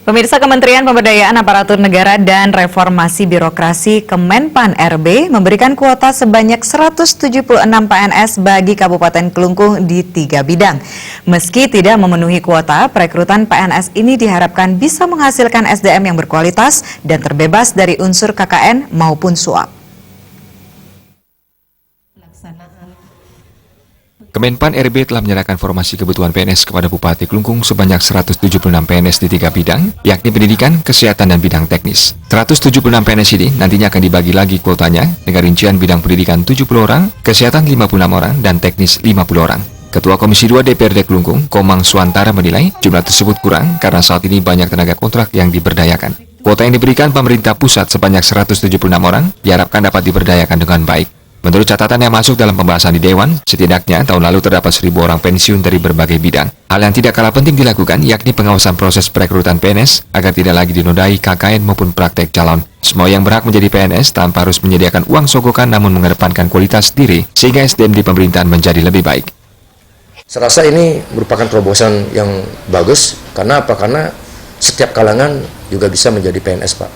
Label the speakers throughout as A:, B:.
A: Pemirsa, Kementerian Pemberdayaan Aparatur Negara dan Reformasi Birokrasi Kemenpan RB memberikan kuota sebanyak 176 PNS bagi Kabupaten Kelungkung di 3 bidang. Meski tidak memenuhi kuota, perekrutan PNS ini diharapkan bisa menghasilkan SDM yang berkualitas dan terbebas dari unsur KKN maupun suap.
B: Kemenpan RB telah menyerahkan formasi kebutuhan PNS kepada Bupati Kelungkung sebanyak 176 PNS di 3 bidang, yakni pendidikan, kesehatan, dan bidang teknis. 176 PNS ini nantinya akan dibagi lagi kuotanya dengan rincian bidang pendidikan 70 orang, kesehatan 56 orang, dan teknis 50 orang. Ketua Komisi 2 DPRD Kelungkung, Komang Suantara menilai jumlah tersebut kurang karena saat ini banyak tenaga kontrak yang diberdayakan. Kuota yang diberikan pemerintah pusat sebanyak 176 orang diharapkan dapat diberdayakan dengan baik. Menurut catatan yang masuk dalam pembahasan di Dewan, setidaknya tahun lalu terdapat 1.000 orang pensiun dari berbagai bidang. Hal yang tidak kalah penting dilakukan yakni pengawasan proses perekrutan PNS agar tidak lagi dinodai KKN maupun praktek calon. Semua yang berhak menjadi PNS tanpa harus menyediakan uang sogokan namun mengedepankan kualitas diri sehingga SDM di pemerintahan menjadi lebih baik.
C: Saya rasa ini merupakan terobosan yang bagus. Karena apa? Karena setiap kalangan juga bisa menjadi PNS, Pak.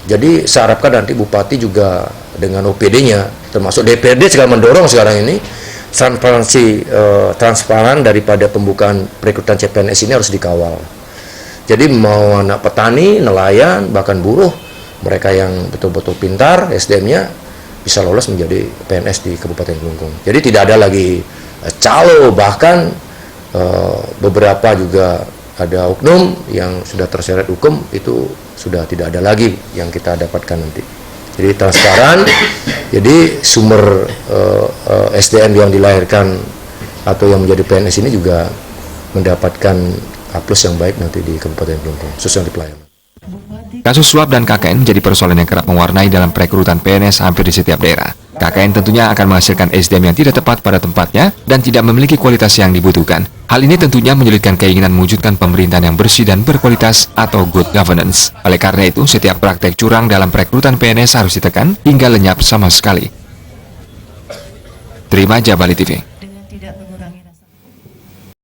C: Jadi saya harapkan nanti Bupati juga dengan OPD-nya, termasuk DPRD segala mendorong sekarang ini, transparan daripada pembukaan perekrutan CPNS ini harus dikawal. Jadi mau anak petani, nelayan, bahkan buruh, mereka yang betul-betul pintar, SDM-nya bisa lolos menjadi PNS di Kabupaten Kelungkung. Jadi tidak ada lagi calo, bahkan beberapa juga ada oknum yang sudah terseret hukum, itu sudah tidak ada lagi yang kita dapatkan nanti. Jadi transparan, jadi sumber SDM yang dilahirkan atau yang menjadi PNS ini juga mendapatkan A+ yang baik nanti di Kabupaten Kelungkung, khususnya di pelayanan.
B: Kasus suap dan KKN menjadi persoalan yang kerap mewarnai dalam perekrutan PNS hampir di setiap daerah. KKN tentunya akan menghasilkan SDM yang tidak tepat pada tempatnya dan tidak memiliki kualitas yang dibutuhkan. Hal ini tentunya menyulitkan keinginan mewujudkan pemerintahan yang bersih dan berkualitas atau good governance. Oleh karena itu, setiap praktek curang dalam perekrutan PNS harus ditekan hingga lenyap sama sekali. Terima Jabali TV.